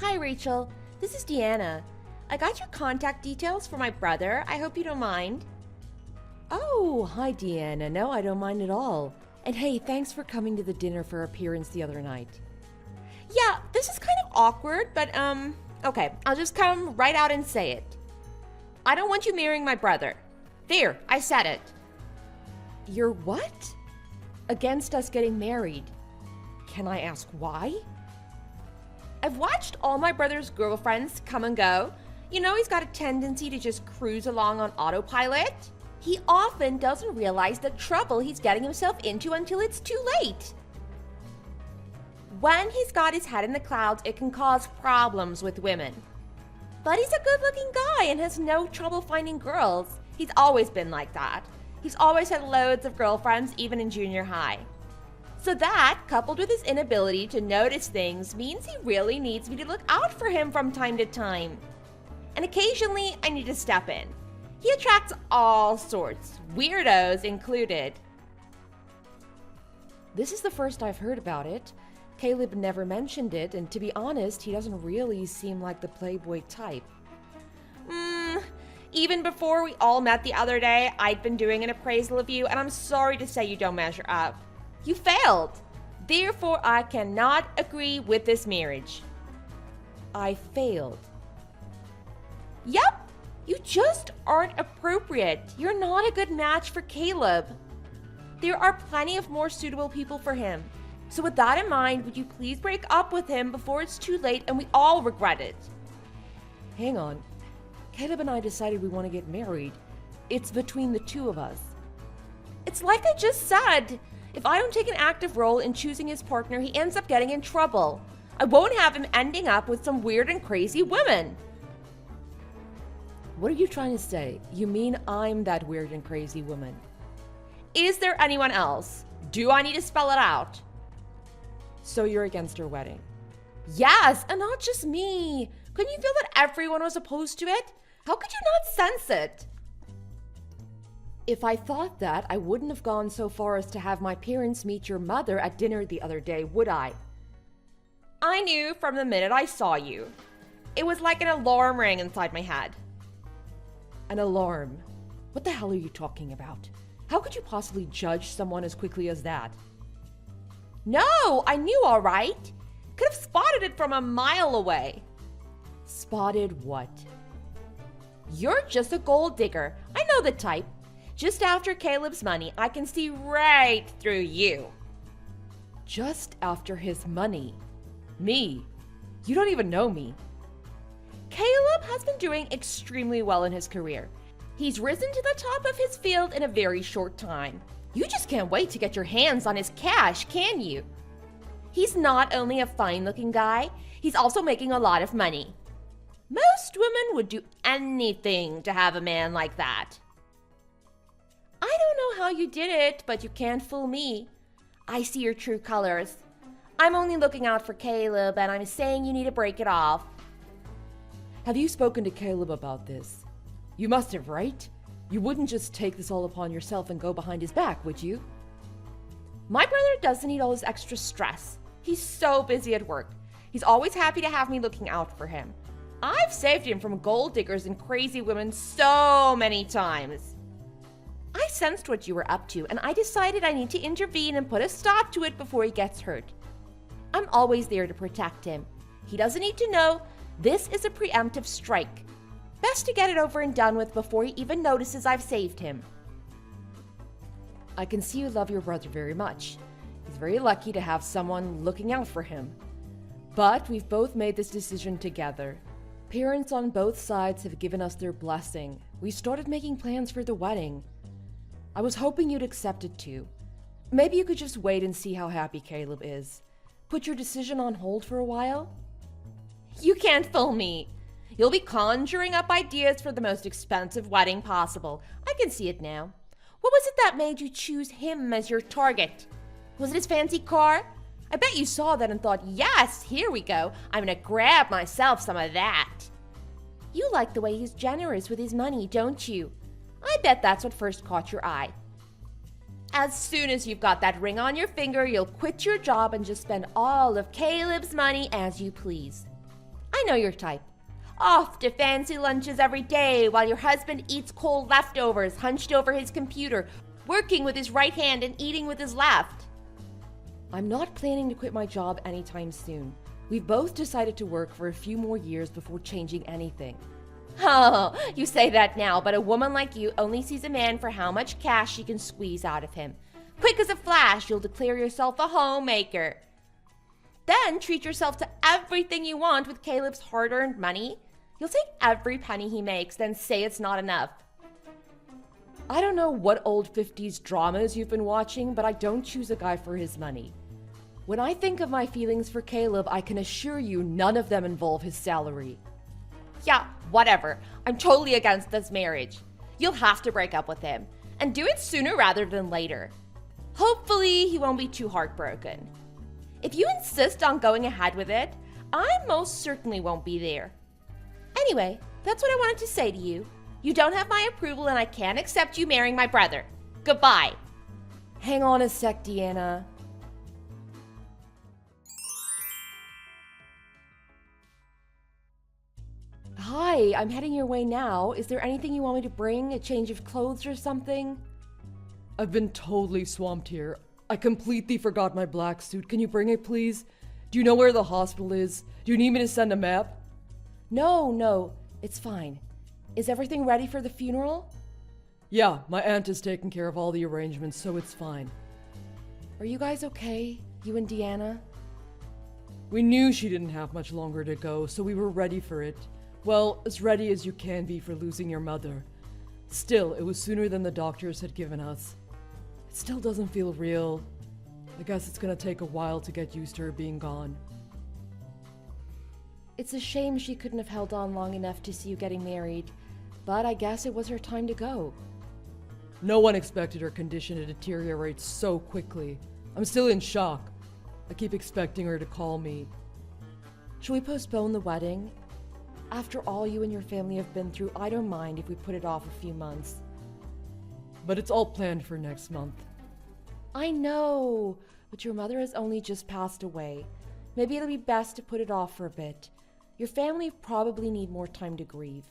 Hi, Rachel. This is Deanna. I got your contact details for my brother. I hope you don't mind. Oh, hi, Deanna. No, I don't mind at all. And hey, thanks for coming to the dinner for appearance the other night. Yeah, this is kind of awkward, but, okay, I'll just come right out and say it. I don't want you marrying my brother. There, I said it. You're what? Against us getting married. Can I ask why? I've watched all my brother's girlfriends come and go. You know, he's got a tendency to just cruise along on autopilot. He often doesn't realize the trouble he's getting himself into until it's too late. When he's got his head in the clouds, it can cause problems with women. But he's a good-looking guy and has no trouble finding girls. He's always been like that. He's always had loads of girlfriends, even in junior high. So that, coupled with his inability to notice things, means he really needs me to look out for him from time to time. And occasionally, I need to step in. He attracts all sorts, weirdos included. This is the first I've heard about it. Caleb never mentioned it, and to be honest, he doesn't really seem like the playboy type. Even before we all met the other day, I'd been doing an appraisal of you, and I'm sorry to say you don't measure up. You failed. Therefore, I cannot agree with this marriage. I failed. Yep, you just aren't appropriate. You're not a good match for Caleb. There are plenty of more suitable people for him. So with that in mind, would you please break up with him before it's too late and we all regret it? Hang on. Caleb and I decided we want to get married. It's between the two of us. It's like I just said. If I don't take an active role in choosing his partner, he ends up getting in trouble. I won't have him ending up with some weird and crazy women. What are you trying to say? You mean I'm that weird and crazy woman? Is there anyone else? Do I need to spell it out? So you're against our wedding? Yes, and not just me. Couldn't you feel that everyone was opposed to it? How could you not sense it? If I thought that, I wouldn't have gone so far as to have my parents meet your mother at dinner the other day, would I? I knew from the minute I saw you. It was like an alarm rang inside my head. An alarm? What the hell are you talking about? How could you possibly judge someone as quickly as that? No, I knew all right. Could have spotted it from a mile away. Spotted what? You're just a gold digger. I know the type. Just after Caleb's money, I can see right through you. Just after his money? Me? You don't even know me. Caleb has been doing extremely well in his career. He's risen to the top of his field in a very short time. You just can't wait to get your hands on his cash, can you? He's not only a fine-looking guy, he's also making a lot of money. Most women would do anything to have a man like that. I don't know how you did it, but you can't fool me. I see your true colors. I'm only looking out for Caleb, and I'm saying you need to break it off. Have you spoken to Caleb about this? You must have, right? You wouldn't just take this all upon yourself and go behind his back, would you? My brother doesn't need all this extra stress. He's so busy at work. He's always happy to have me looking out for him. I've saved him from gold diggers and crazy women so many times. I sensed what you were up to, and I decided I need to intervene and put a stop to it before he gets hurt. I'm always there to protect him. He doesn't need to know this is a preemptive strike. Best to get it over and done with before he even notices I've saved him. I can see you love your brother very much. He's very lucky to have someone looking out for him. But we've both made this decision together. Parents on both sides have given us their blessing. We started making plans for the wedding. I was hoping you'd accept it too. Maybe you could just wait and see how happy Caleb is. Put your decision on hold for a while? You can't fool me. You'll be conjuring up ideas for the most expensive wedding possible. I can see it now. What was it that made you choose him as your target? Was it his fancy car? I bet you saw that and thought, yes, here we go. I'm gonna grab myself some of that. You like the way he's generous with his money, don't you? I bet that's what first caught your eye. As soon as you've got that ring on your finger, you'll quit your job and just spend all of Caleb's money as you please. I I know your type. Off to fancy lunches every day while your husband eats cold leftovers hunched over his computer, working with his right hand and eating with his left. I'm not planning to quit my job anytime soon. We've both decided to work for a few more years before changing anything. Oh, you say that now, but a woman like you only sees a man for how much cash she can squeeze out of him. Quick as a flash, you'll declare yourself a homemaker. Then treat yourself to everything you want with Caleb's hard-earned money. You'll take every penny he makes, then say it's not enough. I don't know what old 50s dramas you've been watching, but I don't choose a guy for his money. When I think of my feelings for Caleb, I can assure you none of them involve his salary. Yeah, whatever. I'm totally against this marriage. You'll have to break up with him, and do it sooner rather than later. Hopefully, he won't be too heartbroken. If you insist on going ahead with it, I most certainly won't be there. Anyway, that's what I wanted to say to you. You don't have my approval and I can't accept you marrying my brother. Goodbye. Hang on a sec, Deanna. Hi, I'm heading your way now. Is there anything you want me to bring? A change of clothes or something? I've been totally swamped here. I completely forgot my black suit. Can you bring it, please? Do you know where the hospital is? Do you need me to send a map? No, it's fine. Is everything ready for the funeral? Yeah, my aunt is taking care of all the arrangements, so it's fine. Are you guys okay? You and Deanna? We knew she didn't have much longer to go, so we were ready for it. Well, as ready as you can be for losing your mother. Still, it was sooner than the doctors had given us. It still doesn't feel real. I guess it's gonna take a while to get used to her being gone. It's a shame she couldn't have held on long enough to see you getting married, but I guess it was her time to go. No one expected her condition to deteriorate so quickly. I'm still in shock. I keep expecting her to call me. Should we postpone the wedding? After all you and your family have been through, I don't mind if we put it off a few months. But it's all planned for next month. I know, but your mother has only just passed away. Maybe it'll be best to put it off for a bit. Your family probably need more time to grieve.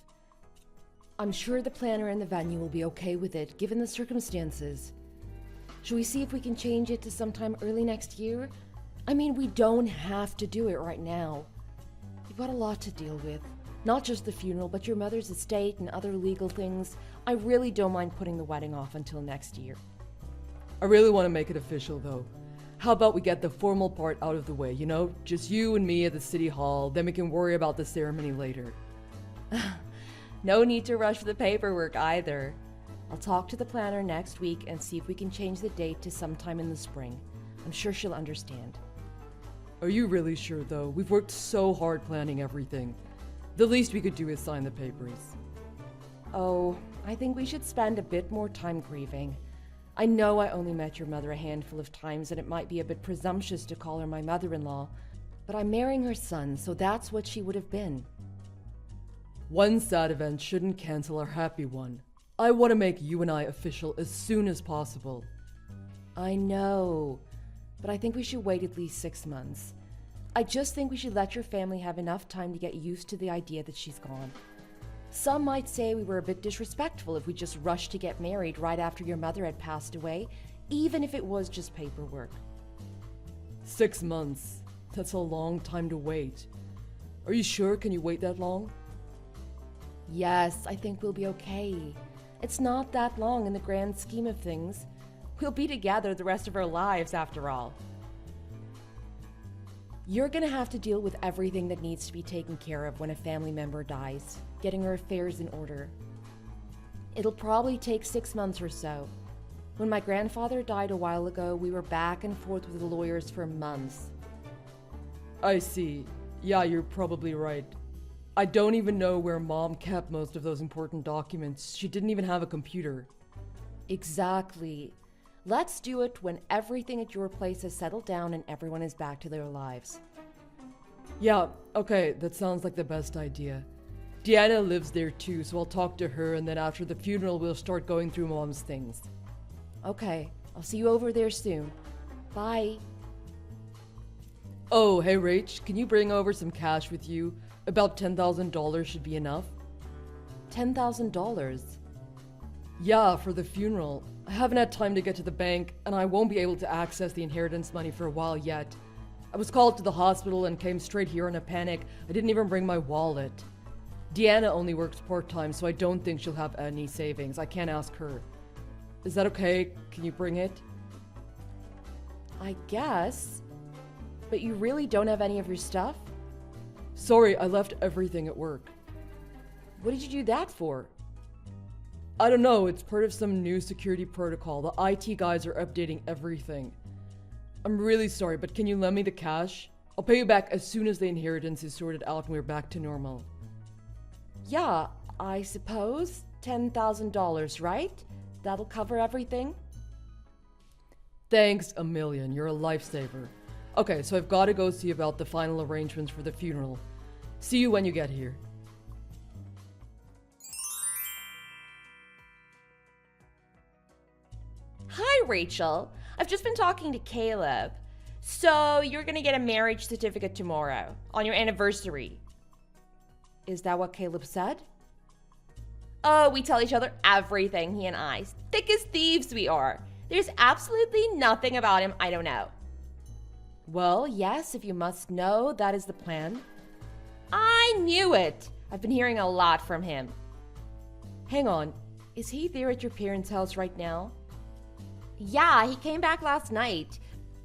I'm sure the planner and the venue will be okay with it, given the circumstances. Should we see if we can change it to sometime early next year? I mean, we don't have to do it right now. You've got a lot to deal with. Not just the funeral, but your mother's estate and other legal things. I really don't mind putting the wedding off until next year. I really want to make it official, though. How about we get the formal part out of the way, you know? Just you and me at the city hall, then we can worry about the ceremony later. No need to rush the paperwork either. I'll talk to the planner next week and see if we can change the date to sometime in the spring. I'm sure she'll understand. Are you really sure, though? We've worked so hard planning everything. The least we could do is sign the papers. Oh, I think we should spend a bit more time grieving. I know I only met your mother a handful of times and it might be a bit presumptuous to call her my mother-in-law, but I'm marrying her son, so that's what she would have been. One sad event shouldn't cancel our happy one. I want to make you and I official as soon as possible. I know, but I think we should wait at least 6 months. I just think we should let your family have enough time to get used to the idea that she's gone. Some might say we were a bit disrespectful if we just rushed to get married right after your mother had passed away, even if it was just paperwork. 6 months. That's a long time to wait. Are you sure? Can you wait that long? Yes, I think we'll be okay. It's not that long in the grand scheme of things. We'll be together the rest of our lives, after all. You're gonna have to deal with everything that needs to be taken care of when a family member dies, getting her affairs in order. It'll probably take 6 months or so. When my grandfather died a while ago, we were back and forth with the lawyers for months. I see. Yeah, you're probably right. I don't even know where Mom kept most of those important documents. She didn't even have a computer. Exactly. Let's do it when everything at your place has settled down and everyone is back to their lives. Yeah, okay, that sounds like the best idea. Deanna lives there too, so I'll talk to her, and then after the funeral we'll start going through Mom's things. Okay, I'll see you over there soon. Bye. Oh, hey Rach, can you bring over some cash with you? About $10,000 should be enough. $10,000? Yeah, for the funeral. I haven't had time to get to the bank, and I won't be able to access the inheritance money for a while yet. I was called to the hospital and came straight here in a panic. I didn't even bring my wallet. Deanna only works part-time, so I don't think she'll have any savings. I can't ask her. Is that okay? Can you bring it? I guess. But you really don't have any of your stuff? Sorry, I left everything at work. What did you do that for? I don't know, it's part of some new security protocol. The IT guys are updating everything. I'm really sorry, but can you lend me the cash? I'll pay you back as soon as the inheritance is sorted out and we're back to normal. Yeah, I suppose $10,000, right? That'll cover everything? Thanks a million, you're a lifesaver. Okay, so I've got to go see about the final arrangements for the funeral. See you when you get here. Hi, Rachel. I've just been talking to Caleb. So, you're gonna get a marriage certificate tomorrow, on your anniversary. Is that what Caleb said? Oh, we tell each other everything, he and I. Thick as thieves we are. There's absolutely nothing about him I don't know. Well, yes, if you must know, that is the plan. I knew it. I've been hearing a lot from him. Hang on, is he there at your parents' house right now? Yeah, he came back last night.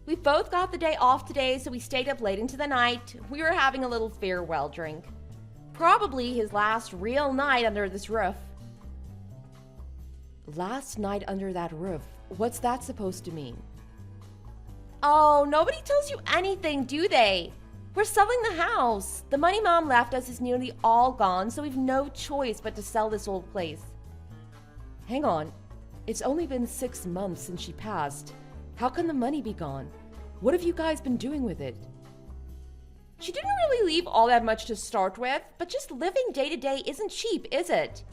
We both got the day off today, so we stayed up late into the night. We were having a little farewell drink. Probably his last real night under this roof. Last night under that roof? What's that supposed to mean? Oh, nobody tells you anything, do they? We're selling the house. The money Mom left us is nearly all gone, so we've no choice but to sell this old place. Hang on. It's only been 6 months since she passed. How can the money be gone? What have you guys been doing with it? She didn't really leave all that much to start with, but just living day to day isn't cheap, is it?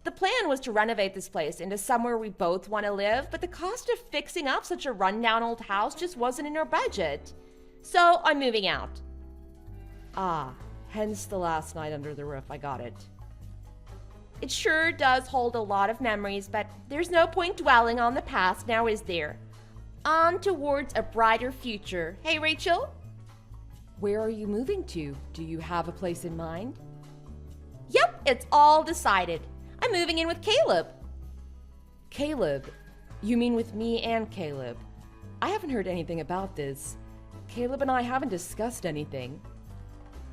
The plan was to renovate this place into somewhere we both want to live, but the cost of fixing up such a rundown old house just wasn't in our budget. So I'm moving out. Ah, hence the last night under the roof. I got it. It sure does hold a lot of memories, but there's no point dwelling on the past now, is there? On towards a brighter future. Hey, Rachel? Where are you moving to? Do you have a place in mind? Yep, it's all decided. I'm moving in with Caleb. Caleb? You mean with me and Caleb? I haven't heard anything about this. Caleb and I haven't discussed anything.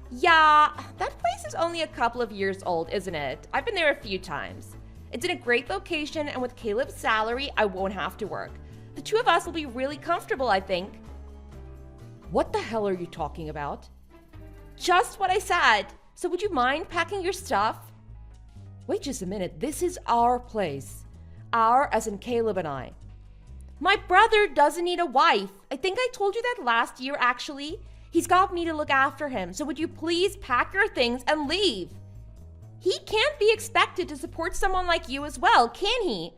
Yeah, that place is only a couple of years old, isn't it? I've been there a few times. It's in a great location, and with Caleb's salary, I won't have to work. The two of us will be really comfortable, I think. What the hell are you talking about? Just what I said. So would you mind packing your stuff? Wait just a minute. This is our place. Our as in Caleb and I. My brother doesn't need a wife. I think I told you that last year, actually. He's got me to look after him, so would you please pack your things and leave? He can't be expected to support someone like you as well, can he?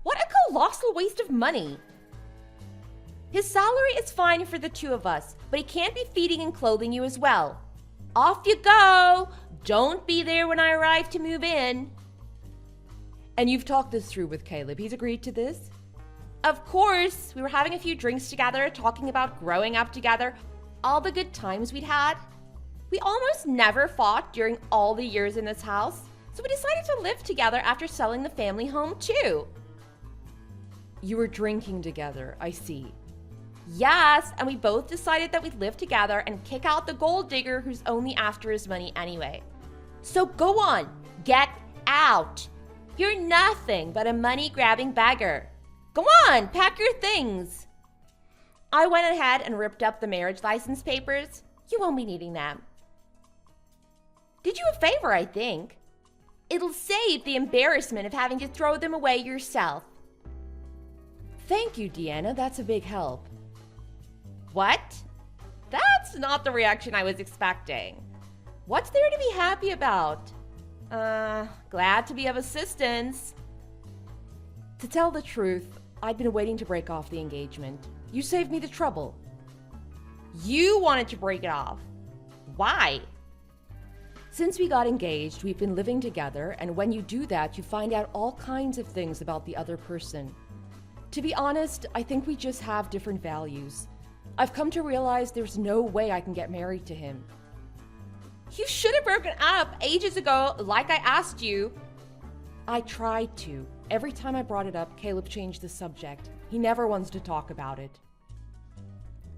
What a colossal waste of money. His salary is fine for the two of us, but he can't be feeding and clothing you as well. Off you go! Don't be there when I arrive to move in. And you've talked this through with Caleb. He's agreed to this? Of course. We were having a few drinks together, talking about growing up together, all the good times we'd had. We almost never fought during all the years in this house, so we decided to live together after selling the family home too. You were drinking together, I see. Yes, and we both decided that we'd live together and kick out the gold digger who's only after his money anyway. So go on, get out. You're nothing but a money-grabbing beggar. Go on, pack your things. I went ahead and ripped up the marriage license papers. You won't be needing them. Did you a favor, I think. It'll save the embarrassment of having to throw them away yourself. Thank you, Deanna. That's a big help. What? That's not the reaction I was expecting. What's there to be happy about? Glad to be of assistance. To tell the truth, I'd been waiting to break off the engagement. You saved me the trouble. You wanted to break it off. Why? Since we got engaged, we've been living together, and when you do that, you find out all kinds of things about the other person. To be honest, I think we just have different values. I've come to realize there's no way I can get married to him. You should have broken up ages ago, like I asked you. I tried to. Every time I brought it up, Caleb changed the subject. He never wants to talk about it.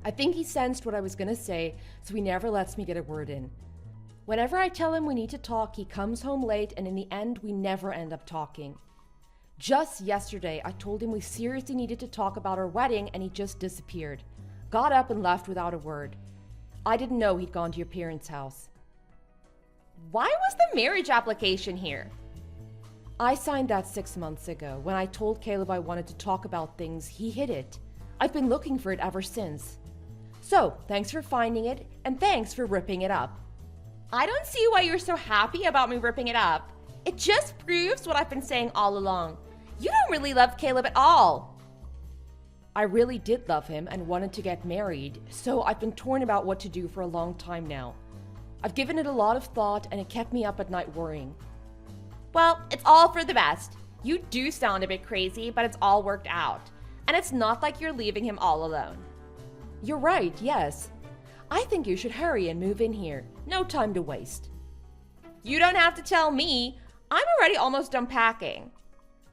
I think he sensed what I was going to say, so he never lets me get a word in. Whenever I tell him we need to talk, he comes home late, and in the end, we never end up talking. Just yesterday, I told him we seriously needed to talk about our wedding, and he just disappeared. Got up and left without a word. I didn't know he'd gone to your parents' house. Why was the marriage application here? I signed that 6 months ago. When I told Caleb I wanted to talk about things, he hid it. I've been looking for it ever since. So, thanks for finding it, and thanks for ripping it up. I don't see why you're so happy about me ripping it up. It just proves what I've been saying all along. You don't really love Caleb at all. I really did love him and wanted to get married, so I've been torn about what to do for a long time now. I've given it a lot of thought, and it kept me up at night worrying. Well, it's all for the best. You do sound a bit crazy, but it's all worked out. And it's not like you're leaving him all alone. You're right, yes. I think you should hurry and move in here. No time to waste. You don't have to tell me. I'm already almost done packing.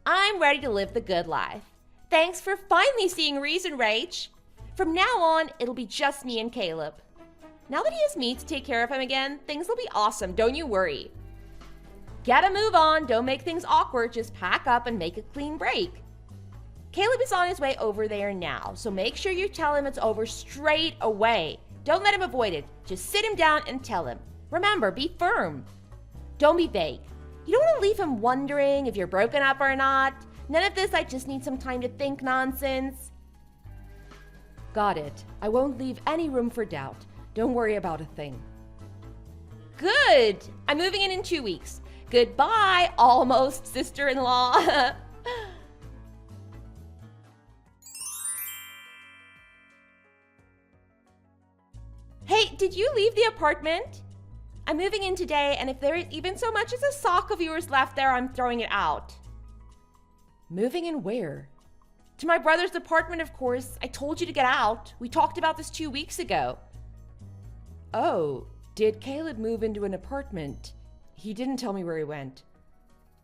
I'm ready to live the good life. Thanks for finally seeing reason, Rach. From now on, it'll be just me and Caleb. Now that he has me to take care of him again, things will be awesome, don't you worry. Get a move on, don't make things awkward, just pack up and make a clean break. Caleb is on his way over there now, so make sure you tell him it's over straight away. Don't let him avoid it. Just sit him down and tell him. Remember, be firm. Don't be vague. You don't want to leave him wondering if you're broken up or not. None of this, I just need some time to think nonsense. Got it. I won't leave any room for doubt. Don't worry about a thing. Good. I'm moving in 2 weeks. Goodbye, almost sister-in-law. Hey, did you leave the apartment? I'm moving in today, and if there is even so much as a sock of yours left there, I'm throwing it out. Moving in where? To my brother's apartment, of course. I told you to get out. We talked about this 2 weeks ago. Oh, did Caleb move into an apartment? He didn't tell me where he went.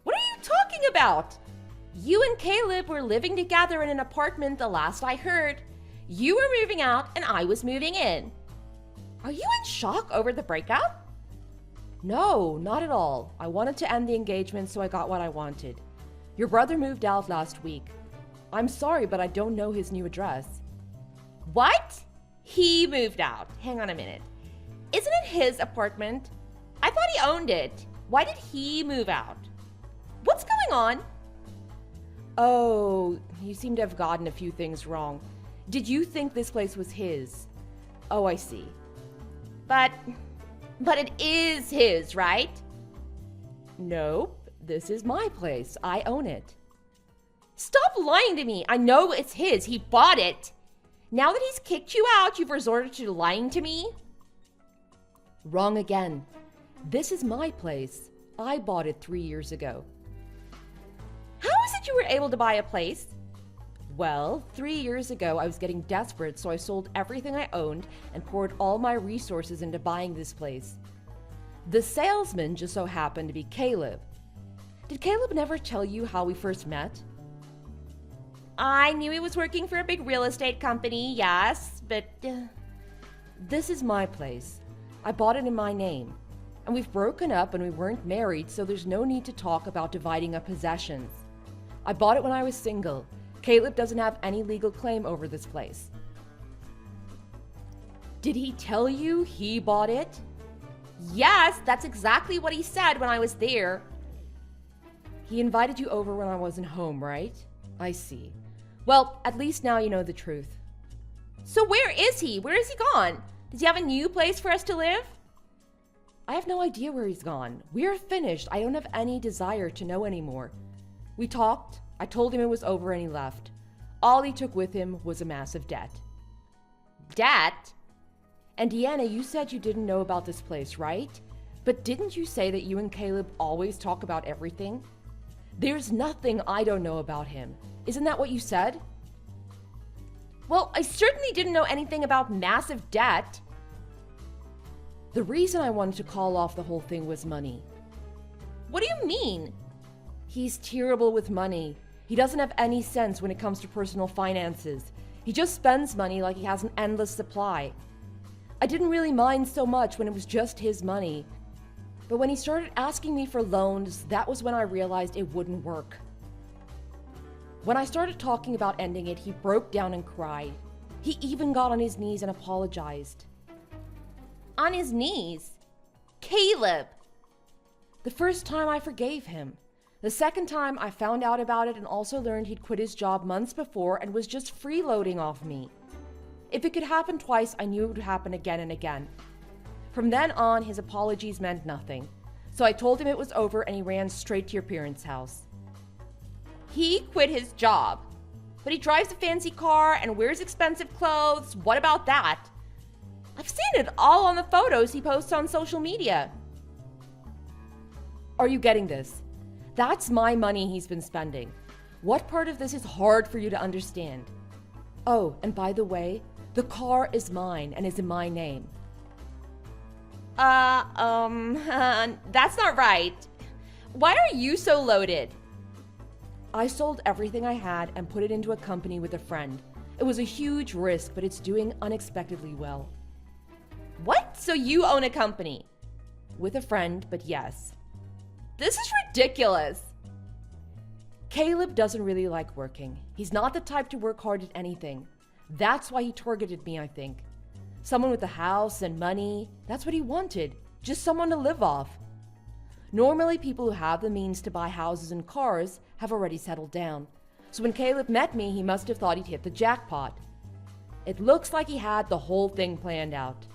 What are you talking about? You and Caleb were living together in an apartment the last I heard. You were moving out, and I was moving in. Are you in shock over the breakup? No, not at all. I wanted to end the engagement, so I got what I wanted. Your brother moved out last week. I'm sorry, but I don't know his new address. What? He moved out. Hang on a minute. Isn't it his apartment? I thought he owned it. Why did he move out? What's going on? Oh, you seem to have gotten a few things wrong. Did you think this place was his? Oh, I see. But it is his, right? Nope, this is my place. I own it. Stop lying to me. I know it's his. He bought it. Now that he's kicked you out, you've resorted to lying to me? Wrong again. This is my place. I bought it 3 years ago. How is it you were able to buy a place? Well, 3 years ago, I was getting desperate, so I sold everything I owned and poured all my resources into buying this place. The salesman just so happened to be Caleb. Did Caleb never tell you how we first met? I knew he was working for a big real estate company, yes, but... This is my place. I bought it in my name. And we've broken up and we weren't married, so there's no need to talk about dividing up possessions. I bought it when I was single. Caleb doesn't have any legal claim over this place. Did he tell you he bought it? Yes, that's exactly what he said when I was there. He invited you over when I wasn't home, right? I see. Well, at least now you know the truth. So where is he? Where is he gone? Does he have a new place for us to live? I have no idea where he's gone. We're finished. I don't have any desire to know anymore. We talked. I told him it was over and he left. All he took with him was a massive debt. Debt? And Deanna, you said you didn't know about this place, right? But didn't you say that you and Caleb always talk about everything? There's nothing I don't know about him. Isn't that what you said? Well, I certainly didn't know anything about massive debt. The reason I wanted to call off the whole thing was money. What do you mean? He's terrible with money. He doesn't have any sense when it comes to personal finances. He just spends money like he has an endless supply. I didn't really mind so much when it was just his money. But when he started asking me for loans, that was when I realized it wouldn't work. When I started talking about ending it, he broke down and cried. He even got on his knees and apologized. On his knees? Caleb! The first time I forgave him. The second time I found out about it and also learned he'd quit his job months before and was just freeloading off me. If it could happen twice, I knew it would happen again and again. From then on, his apologies meant nothing. So I told him it was over and he ran straight to your parents' house. He quit his job. But he drives a fancy car and wears expensive clothes. What about that? I've seen it all on the photos he posts on social media. Are you getting this? That's my money he's been spending. What part of this is hard for you to understand? Oh, and by the way, the car is mine and is in my name. That's not right. Why are you so loaded? I sold everything I had and put it into a company with a friend. It was a huge risk, but it's doing unexpectedly well. What? So you own a company? With a friend, but yes. This is ridiculous. Caleb doesn't really like working. He's not the type to work hard at anything. That's why he targeted me, I think. Someone with a house and money, that's what he wanted. Just someone to live off. Normally, people who have the means to buy houses and cars have already settled down. So when Caleb met me, he must have thought he'd hit the jackpot. It looks like he had the whole thing planned out.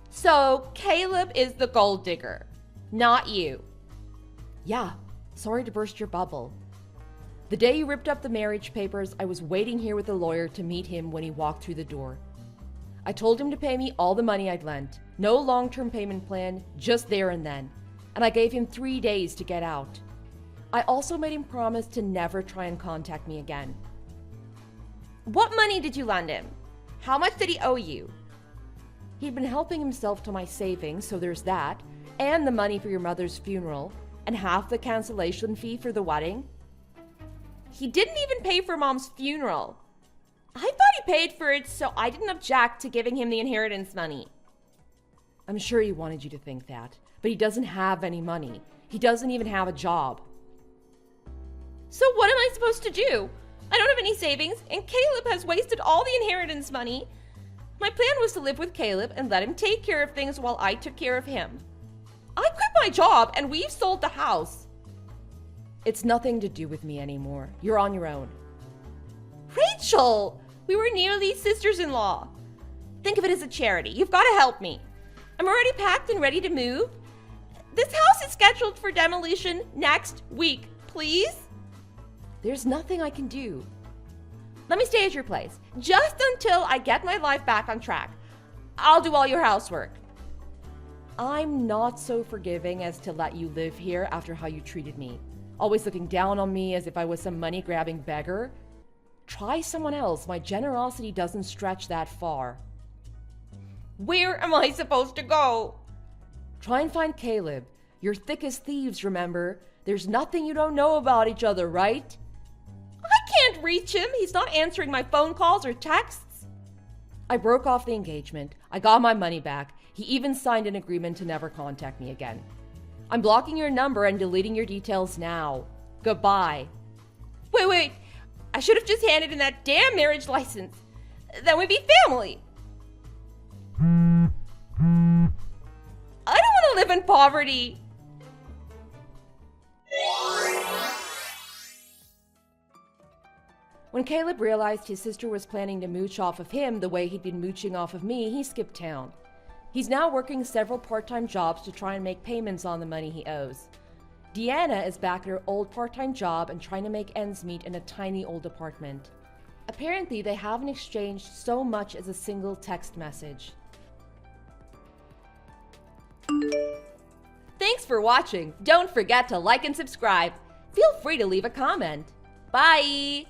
So Caleb is the gold digger, not you. Yeah, sorry to burst your bubble. The day you ripped up the marriage papers, I was waiting here with the lawyer to meet him when he walked through the door. I told him to pay me all the money I'd lent. No long-term payment plan, just there and then. And I gave him 3 days to get out. I also made him promise to never try and contact me again. What money did you lend him? How much did he owe you? He'd been helping himself to my savings, so there's that, and the money for your mother's funeral, and half the cancellation fee for the wedding. He didn't even pay for Mom's funeral. I thought he paid for it, so I didn't object to giving him the inheritance money. I'm sure he wanted you to think that, but he doesn't have any money. He doesn't even have a job. So what am I supposed to do? I don't have any savings, and Caleb has wasted all the inheritance money. My plan was to live with Caleb and let him take care of things while I took care of him. I quit my job, and we've sold the house. It's nothing to do with me anymore. You're on your own. Rachel! We were nearly sisters-in-law. Think of it as a charity. You've got to help me. I'm already packed and ready to move. This house is scheduled for demolition next week. Please? There's nothing I can do. Let me stay at your place, just until I get my life back on track. I'll do all your housework. I'm not so forgiving as to let you live here after how you treated me. Always looking down on me as if I was some money-grabbing beggar. Try someone else. My generosity doesn't stretch that far. Where am I supposed to go? Try and find Caleb. You're thick as thieves, remember? There's nothing you don't know about each other, right? I can't reach him. He's not answering my phone calls or texts. I broke off the engagement. I got my money back. He even signed an agreement to never contact me again. I'm blocking your number and deleting your details now. Goodbye. Wait. I should have just handed in that damn marriage license. Then we'd be family. I don't want to live in poverty. When Caleb realized his sister was planning to mooch off of him the way he'd been mooching off of me, he skipped town. He's now working several part-time jobs to try and make payments on the money he owes. Deanna is back at her old part-time job and trying to make ends meet in a tiny old apartment. Apparently, they haven't exchanged so much as a single text message. Thanks for watching. Don't forget to like and subscribe. Feel free to leave a comment. Bye!